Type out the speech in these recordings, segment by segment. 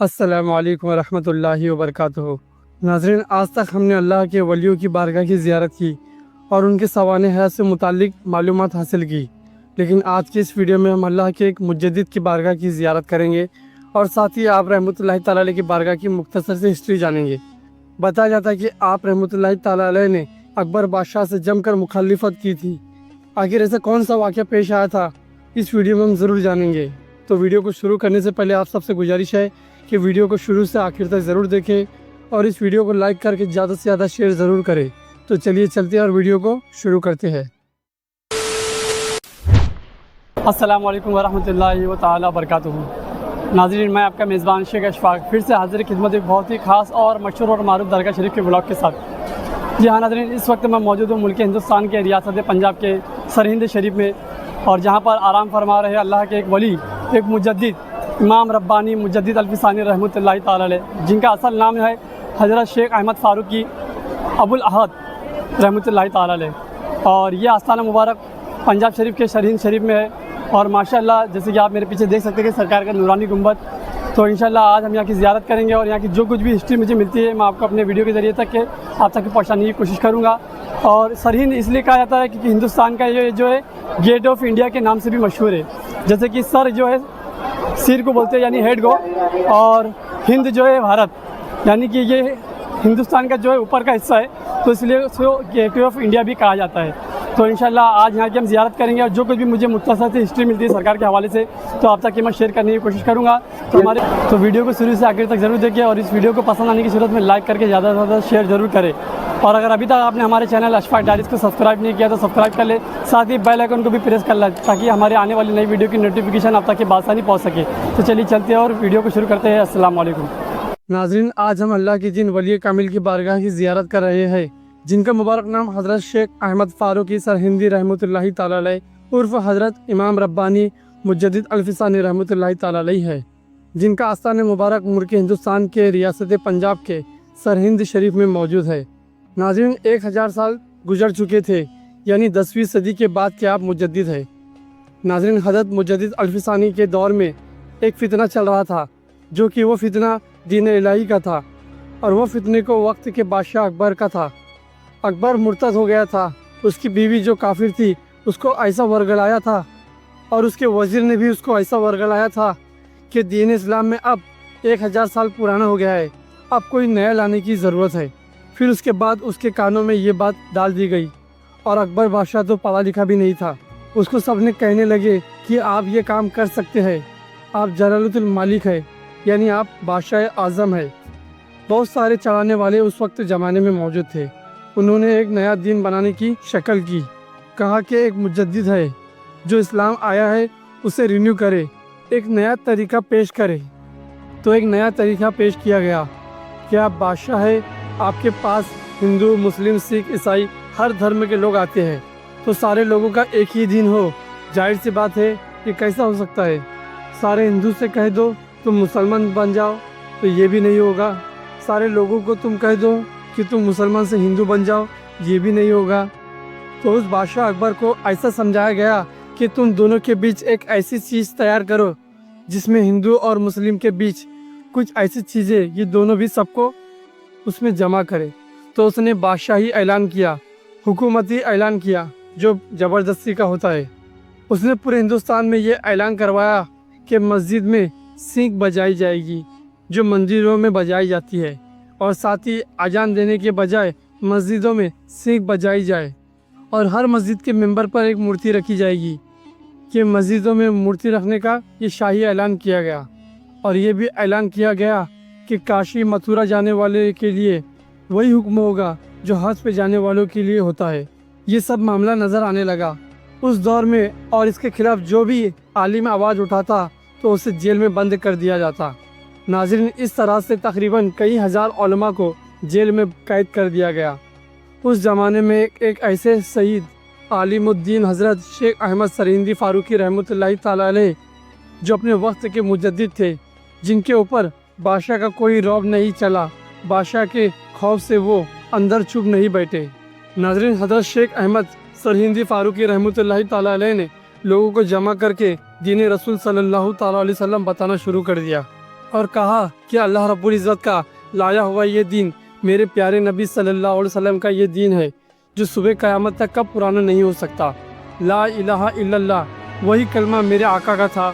अस्सलामु अलैकुम वरहमतुल्लाहि वबरकातुहू। नाज़रीन, आज तक हमने अल्लाह के वलियों की बारगाह की ज़ियारत की और उनके सवाने हयात से मुताल्लिक़ मालूमात हासिल की, लेकिन आज की इस वीडियो में हम अल्लाह के एक मुजद्दिद की बारगाह की ज़ियारत करेंगे और साथ ही आप रहमतुल्लाहि तआला अलैह की बारगाह की मुख्तसर से हिस्ट्री जानेंगे। बताया जाता है कि आप रहमतुल्लाहि तआला अलैह ने अकबर बादशाह से जमकर मुखालिफत की थी। आखिर ऐसा कौन सा वाक़या पेश आया था, इस वीडियो में हम ज़रूर जानेंगे। तो वीडियो को शुरू करने से पहले आप सबसे गुजारिश है कि वीडियो को शुरू से आखिर तक ज़रूर देखें और इस वीडियो को लाइक करके ज़्यादा से ज़्यादा शेयर ज़रूर करें। तो चलिए चलते हैं और वीडियो को शुरू करते हैं। अस्सलामु अलैकुम वरहमतुल्लाहि तआला वबरकातुहू। नाज़रीन, मैं आपका मेज़बान शेख अशफाक फिर से हाज़िर खिदमत एक बहुत ही ख़ास और मशहूर और मारूफ दरगाह शरीफ के ब्लॉग के साथ। जी हाँ नाज़रीन, इस वक्त मैं मौजूद हूँ मुल्क हिंदुस्तान के रियासत पंजाब के सरहिंद शरीफ में, और जहाँ पर आराम फरमा रहे अल्लाह के एक वली, एक मुजद्दिद इमाम रब्बानी मुजद्दिद अल्फ़िसानी रहमतुल्लाहि तआला अलैह, जिनका असल नाम है हज़रत शेख अहमद फ़ारूकी अबुल अहद रहमतुल्लाहि तआला अलैह। और ये आस्थाना मुबारक पंजाब शरीफ के सरहिंद शरीफ में है। और माशाअल्लाह, जैसे कि आप मेरे पीछे देख सकते हैं कि सरकार का नूरानी गुंबद। तो इंशाअल्लाह आज हम यहाँ की ज़ियारत करेंगे और यहाँ की जो कुछ भी हिस्ट्री मुझे मिलती है मैं आपको अपने वीडियो के ज़रिए आप तक पहुँचाने की कोशिश करूँगा। और सरहिंद इसलिए कहा जाता है क्योंकि हिंदुस्तान का ये जो है गेट ऑफ इंडिया के नाम से भी मशहूर है। जैसे कि सर जो है सिर को बोलते हैं यानी हेड को, और हिंद जो है भारत, यानी कि ये हिंदुस्तान का जो है ऊपर का हिस्सा है, तो इसलिए उसको गेटवे ऑफ इंडिया भी कहा जाता है। तो इंशाल्लाह आज यहाँ की हम ज़ियारत करेंगे और जो कुछ भी मुझे मुख्तसर से हिस्ट्री मिलती है सरकार के हवाले से, तो आप तक मैं शेयर करने की कोशिश करूँगा। तो वीडियो को शुरू से आखिर तक ज़रूर देखिए और इस वीडियो को पसंद आने की सूरत में लाइक करके ज़्यादा से ज़्यादा शेयर ज़रूर करें। और अगर अभी तक आपने हमारे चैनल अशफाक डायरीज़ को सब्सक्राइब नहीं किया तो सब्सक्राइब कर ले, साथ ही बेल आइकन को भी प्रेस कर लें ताकि हमारे आने वाली नई वीडियो की नोटिफिकेशन आप तक बासानी पहुँच सके। तो चलिए चलते हैं और वीडियो को शुरू करते हैं। अस्सलाम वालेकुम। नाज़रीन, आज हम अल्लाह के जिन वली कामिल की बारगाह की ज़ियारत कर रहे हैं, जिनका मुबारक नाम हज़रत शेख अहमद फ़ारूकी सरहिंदी रहमतुल्लाहि तआला अलैह उर्फ़ हज़रत इमाम रब्बानी मुजद्दिद अल्फ़िसानी रहमतुल्लाहि तआला अलैह है, जिनका आस्थान मुबारक मुल्क हिंदुस्तान के रियासत पंजाब के सरहिंद शरीफ में मौजूद है। नाज़रीन, 1000 साल गुजर चुके थे, यानी 10वीं सदी के बाद के आप मुजद्दिद है। नाज़रीन, हज़रत मुजद्दिद अल्फ़िसानी के दौर में एक फ़ितना चल रहा था, जो कि वो फ़ितना दीन इलाही का था, और वो फ़ितने को वक्त के बादशाह अकबर का था। अकबर मुर्तद हो गया था, उसकी बीवी जो काफिर थी उसको ऐसा वर्गलाया था, और उसके वज़ीर ने भी उसको ऐसा वर्गलाया था कि दीन इस्लाम में अब 1000 साल पुराना हो गया है, अब कोई नया लाने की ज़रूरत है। फिर उसके बाद उसके कानों में ये बात डाल दी गई, और अकबर बादशाह तो पढ़ा लिखा भी नहीं था। उसको सबने कहने लगे कि आप ये काम कर सकते हैं, आप जलालुल मालिक है, यानी आप बादशाह आज़म है। बहुत सारे चढ़ाने वाले उस वक्त ज़माने में मौजूद थे। उन्होंने एक नया दीन बनाने की शक्ल की, कहा कि एक मुजद्दिद है जो इस्लाम आया है उसे रिन्यू करे, एक नया तरीका पेश करे। तो एक नया तरीका पेश किया गया कि आप बादशाह है, आपके पास हिंदू, मुस्लिम, सिख, ईसाई हर धर्म के लोग आते हैं, तो सारे लोगों का एक ही दीन हो। जाहिर सी बात है कि कैसा हो सकता है, सारे हिंदू से कह दो तुम मुसलमान बन जाओ तो ये भी नहीं होगा, सारे लोगों को तुम कह दो कि तुम मुसलमान से हिंदू बन जाओ, ये भी नहीं होगा। तो उस बादशाह अकबर को ऐसा समझाया गया कि तुम दोनों के बीच एक ऐसी चीज़ तैयार करो जिसमें हिंदू और मुस्लिम के बीच कुछ ऐसी चीज़ें ये दोनों भी सबको उसमें जमा करे। तो उसने बादशाही ऐलान किया, हुकूमती ऐलान किया, जो ज़बरदस्ती का होता है। उसने पूरे हिंदुस्तान में ये ऐलान करवाया कि मस्जिद में सीख बजाई जाएगी जो मंदिरों में बजाई जाती है, और साथ ही अजान देने के बजाय मस्जिदों में सीख बजाई जाए, और हर मस्जिद के मेंबर पर एक मूर्ति रखी जाएगी। कि मस्जिदों में मूर्ति रखने का ये शाही ऐलान किया गया। और ये भी ऐलान किया गया कि काशी मथुरा जाने वाले के लिए वही हुक्म होगा जो हज पे जाने वालों के लिए होता है। ये सब मामला नज़र आने लगा उस दौर में, और इसके खिलाफ जो भी आलिम आवाज़ उठाता तो उसे जेल में बंद कर दिया जाता। नाज़रीन, इस तरह से तकरीबन कई हज़ार उलमा को जेल में कैद कर दिया गया। उस ज़माने में एक ऐसे सईद आलिमुद्दीन हज़रत शेख अहमद सरहिंदी फ़ारूकी रहमतुल्लाहि तआला अलैह, जो अपने वक्त के मुजद्दिद थे, जिनके ऊपर बादशाह का कोई रौब नहीं चला, बादशाह के खौफ से वो अंदर चुप नहीं बैठे। नाज़रीन, हज़रत शेख अहमद सरहिंदी फ़ारूकी रहमतुल्लाहि तआला अलैह ने लोगों को जमा करके दीन रसूल सल्लल्लाहु तआला अलैहि वसल्लम बताना शुरू कर दिया। اور کہا کہ اللہ رب العزت کا لایا ہوا یہ دین میرے پیارے نبی صلی اللہ علیہ وسلم کا یہ دین ہے جو صبح قیامت تک کب پرانا نہیں ہو سکتا۔ لا الہ الا اللہ وہی کلمہ میرے آقا کا تھا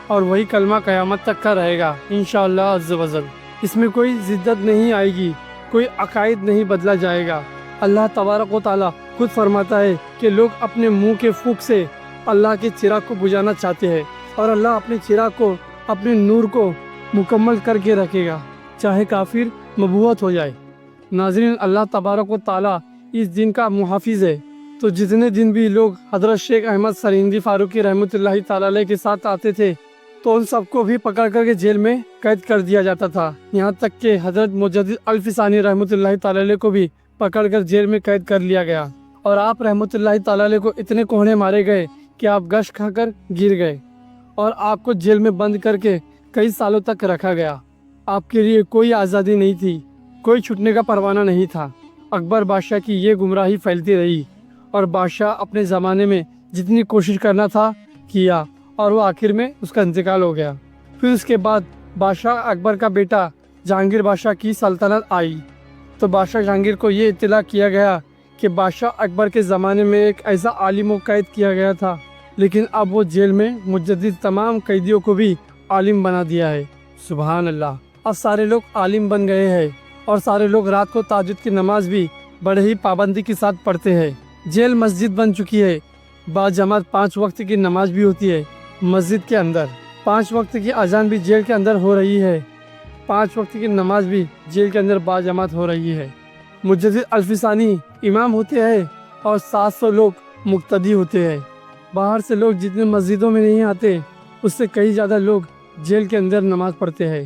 اور وہی کلمہ قیامت تک کا رہے گا انشاءاللہ عز و جل۔ اس میں کوئی زدت نہیں آئے گی، کوئی عقائد نہیں بدلا جائے گا۔ اللہ تبارک و تعالیٰ خود فرماتا ہے کہ لوگ اپنے منہ کے پھونک سے اللہ کے چراغ کو بجھانا چاہتے ہیں اور اللہ اپنے چراغ کو، اپنے نور کو مکمل کر کے رکھے گا، چاہے کافر مبہوت ہو جائے۔ ناظرین، اللہ تبارک و تعالیٰ اس دن کا محافظ ہے، تو جتنے دن بھی لوگ حضرت شیخ احمد سرہندی فاروقی رحمۃ اللہ تعالیٰ علیہ کے ساتھ آتے تھے تو ان سب کو بھی پکڑ کر کے جیل میں قید کر دیا جاتا تھا، یہاں تک کہ حضرت مجدد الفی ثانی رحمۃ اللہ تعالیٰ علیہ کو بھی پکڑ کر جیل میں قید کر لیا گیا، اور آپ رحمۃ اللہ تعالیٰ علیہ کو اتنے کوہنے مارے گئے کہ آپ گش کھا کر گر گئے اور آپ کو جیل میں بند کر کے کئی سالوں تک رکھا گیا۔ آپ کے لیے کوئی آزادی نہیں تھی، کوئی چھٹنے کا پروانہ نہیں تھا۔ اکبر بادشاہ کی یہ گمراہی پھیلتی رہی اور بادشاہ اپنے زمانے میں جتنی کوشش کرنا تھا کیا، اور وہ آخر میں اس کا انتقال ہو گیا۔ پھر اس کے بعد بادشاہ اکبر کا بیٹا جہانگیر بادشاہ کی سلطنت آئی، تو بادشاہ جہانگیر کو یہ اطلاع کیا گیا کہ بادشاہ اکبر کے زمانے میں ایک ایسا عالم کو قید کیا گیا تھا، لیکن اب وہ جیل میں مجدد تمام قیدیوں کو بھی عالم بنا دیا ہے۔ سبحان اللہ، اب سارے لوگ عالم بن گئے ہیں اور سارے لوگ رات کو تہجد کی نماز بھی بڑے ہی پابندی کے ساتھ پڑھتے ہیں۔ جیل مسجد بن چکی ہے، بعض جماعت 5 وقت کی نماز بھی ہوتی ہے مسجد کے اندر، 5 وقت کی اذان بھی جیل کے اندر ہو رہی ہے، 5 وقت کی نماز بھی جیل کے اندر بعض جماعت ہو رہی ہے۔ مجدد الفی ثانی امام ہوتے ہیں اور 700 لوگ مقتدی ہوتے ہیں۔ باہر سے لوگ جتنے مسجدوں میں نہیں آتے اس سے کئی زیادہ لوگ جیل کے اندر نماز پڑھتے ہیں۔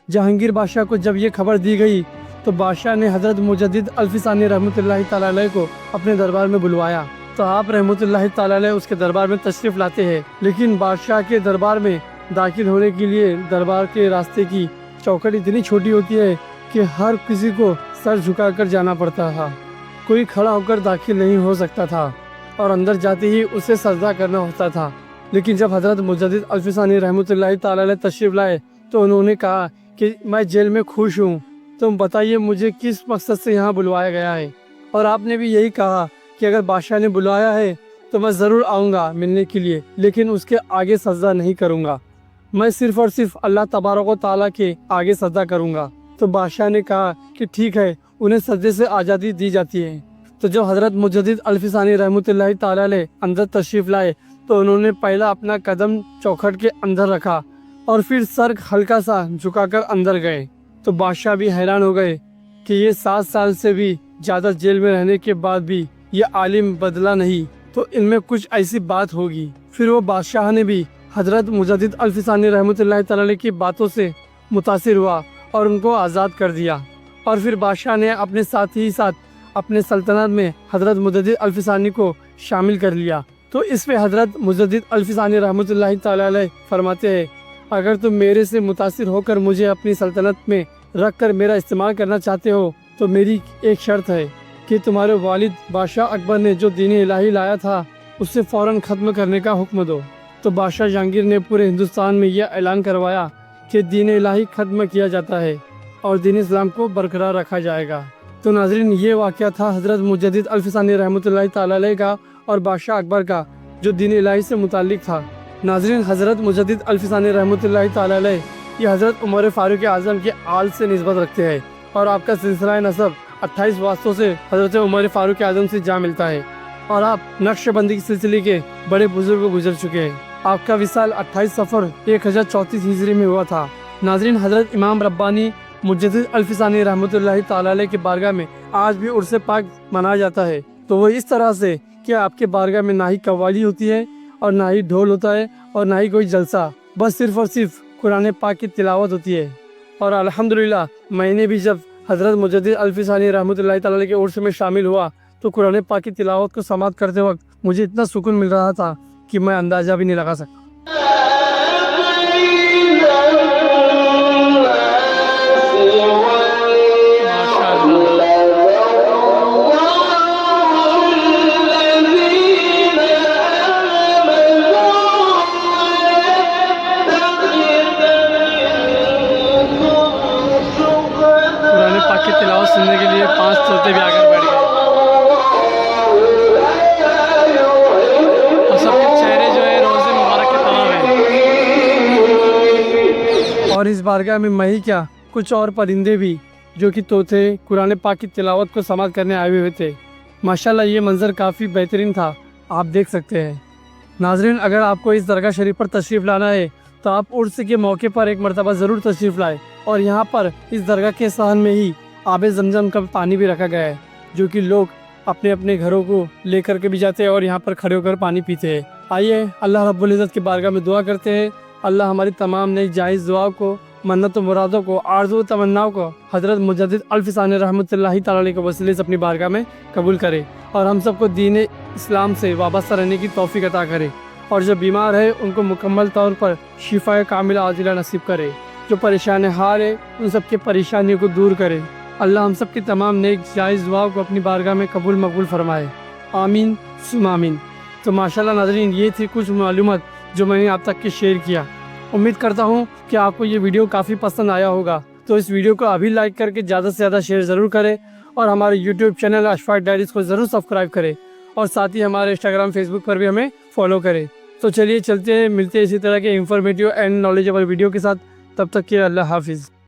جہانگیر بادشاہ کو جب یہ خبر دی گئی تو بادشاہ نے حضرت مجدد الفی ثانی رحمۃ اللہ تعالیٰ علیہ کو اپنے دربار میں بلوایا، تو آپ رحمۃ اللہ تعالیٰ علیہ اس کے دربار میں تشریف لاتے ہیں، لیکن بادشاہ کے دربار میں داخل ہونے کے لیے دربار کے راستے کی چوکھٹ اتنی چھوٹی ہوتی ہے کہ ہر کسی کو سر جھکا کر جانا پڑتا تھا، کوئی کھڑا ہو کر داخل نہیں ہو سکتا تھا اور اندر جاتے ہی اسے سجدہ کرنا ہوتا تھا۔ لیکن جب حضرت مجدد الفی ثانی رحمۃ اللہ تعالیٰ علیہ تشریف لائے تو انہوں نے کہا کہ میں جیل میں خوش ہوں، تم بتائیے مجھے کس مقصد سے یہاں بلوایا گیا ہے؟ اور آپ نے بھی یہی کہا کہ اگر بادشاہ نے بلایا ہے تو میں ضرور آؤں گا ملنے کے لیے، لیکن اس کے آگے سجدہ نہیں کروں گا، میں صرف اور صرف اللہ تبارک و تعالیٰ کے آگے سجدہ کروں گا۔ تو بادشاہ نے کہا کہ ٹھیک ہے، انہیں سجدے سے آزادی دی جاتی ہے۔ تو جب حضرت مجدد الفی ثانی رحمۃ اللہ تعالیٰ علیہ اندر تشریف لائے تو انہوں نے پہلا اپنا قدم چوکھٹ کے اندر رکھا اور پھر سر ہلکا سا جھکا کر اندر گئے، تو بادشاہ بھی حیران ہو گئے کہ یہ 7 سال سے بھی زیادہ جیل میں رہنے کے بعد بھی یہ عالم بدلا نہیں، تو ان میں کچھ ایسی بات ہوگی۔ پھر وہ بادشاہ نے بھی حضرت مجدد الفی ثانی رحمۃ اللہ تعالیٰ علیہ کی باتوں سے متاثر ہوا اور ان کو آزاد کر دیا، اور پھر بادشاہ نے اپنے ساتھ ہی ساتھ اپنے سلطنت میں حضرت مجدد الفی ثانی کو شامل کر لیا۔ تو اس پہ حضرت مجدد الفی ثانی رحمۃ اللہ تعالیٰ علیہ فرماتے ہیں، اگر تم میرے سے متاثر ہو کر مجھے اپنی سلطنت میں رکھ کر میرا استعمال کرنا چاہتے ہو تو میری ایک شرط ہے کہ تمہارے والد بادشاہ اکبر نے جو دین الہی لایا تھا اسے فوراً ختم کرنے کا حکم دو۔ تو بادشاہ جہانگیر نے پورے ہندوستان میں یہ اعلان کروایا کہ دین الہی ختم کیا جاتا ہے اور دین اسلام کو برقرار رکھا جائے گا۔ تو ناظرین، یہ واقعہ تھا حضرت مجدد الفی ثانی رحمۃ اللہ تعالیٰ علیہ کا اور بادشاہ اکبر کا جو دین الہی سے متعلق تھا۔ ناظرین، حضرت مجدد الفی ثانی رحمۃ اللہ تعالیٰ علیہ یہ حضرت عمر فاروق اعظم کے آل سے نسبت رکھتے ہیں، اور آپ کا سلسلہ نسب 28 واسطوں سے حضرت عمر فاروق اعظم سے جا ملتا ہے، اور آپ نقش بندی کے سلسلے کے بڑے بزرگ گزر چکے ہیں۔ آپ کا وصال 28 صفر 1034 ہجری میں ہوا تھا۔ ناظرین، حضرت امام ربانی مجدد الفی ثانی رحمۃ اللہ تعالیٰ علیہ کے بارگاہ میں آج بھی عرس پاک منایا جاتا ہے، تو وہ اس طرح سے کہ آپ کے بارگاہ میں نہ ہی قوالی ہوتی ہے اور نہ ہی ڈھول ہوتا ہے اور نہ ہی کوئی جلسہ، بس صرف اور صرف قرآن پاک کی تلاوت ہوتی ہے۔ اور الحمدللہ میں نے بھی جب حضرت مجدد الفی ثانی رحمۃ اللہ تعالیٰ علیہ کے عرس میں شامل ہوا تو قرآن پاک کی تلاوت کو سماعت کرتے وقت مجھے اتنا سکون مل رہا تھا کہ میں اندازہ بھی نہیں لگا سکتا۔ तिलावत सुनने के लिए 5 तोते भी आकर बैठ गए और सबके चेहरे जो है रोज़े मुबारक के तरह हैं। और इस बारगाह में मैं ही क्या, कुछ और परिंदे भी जो कि तोते कुरान पाक की तिलावत को समाअत करने आए हुए थे। माशाल्लाह ये मंज़र काफ़ी बेहतरीन था, आप देख सकते हैं। नाज़रीन, अगर आपको इस दरगाह शरीफ पर तशरीफ़ लाना है तो आप उर्स के मौके पर एक मरतबा ज़रूर तशरीफ़ लाएँ। और यहाँ पर इस दरगाह के सहन में ही आब ज़मज़म का पानी भी रखा गया है, जो कि लोग अपने अपने घरों को लेकर के भी जाते हैं और यहाँ पर खड़े होकर पानी पीते हैं। आइए अल्लाह रब्बुल इज़्ज़त की बारगाह में दुआ करते हैं, अल्लाह हमारी तमाम नई जायज़ दुआओं को, मन्नत व मुरादों को, आरज़ू तमन्नाओं को हज़रत मुजद्दिद अल्फ़ रहमतुल्लाहि तआला अलैहि के वसीले से अपनी बारगाह में कबूल करे और हम सबको दीन इस्लाम से वाबस्ता रहने की तौफ़ीक अता करे। और जो बीमार है उनको मुकम्मल तौर पर शिफा कामिला आजिला नसीब करे। जो परेशान हाल है उन सब की परेशानियों को दूर करे। अल्लाह हम सब की तमाम नेक जायज़ दुआओं को अपनी बारगाह में कबूल मकबूल फरमाए। आमीन सुम आमीन। तो माशाल्लाह नाज़रीन, ये थी कुछ मालूमात जो मैंने आप तक के शेयर किया। उम्मीद करता हूँ कि आपको ये वीडियो काफ़ी पसंद आया होगा। तो इस वीडियो को अभी लाइक करके ज़्यादा से ज़्यादा शेयर ज़रूर करें और हमारे यूट्यूब चैनल अशफाक डायरीज़ को ज़रूर सब्सक्राइब करें और साथ ही हमारे इंस्टाग्राम फेसबुक पर भी हमें फॉलो करें। तो चलिए चलते हैं, मिलते हैं इसी तरह के इंफॉर्मेटिव एंड नॉलेजेबल वीडियो के साथ। तब तक के अल्लाह हाफिज़।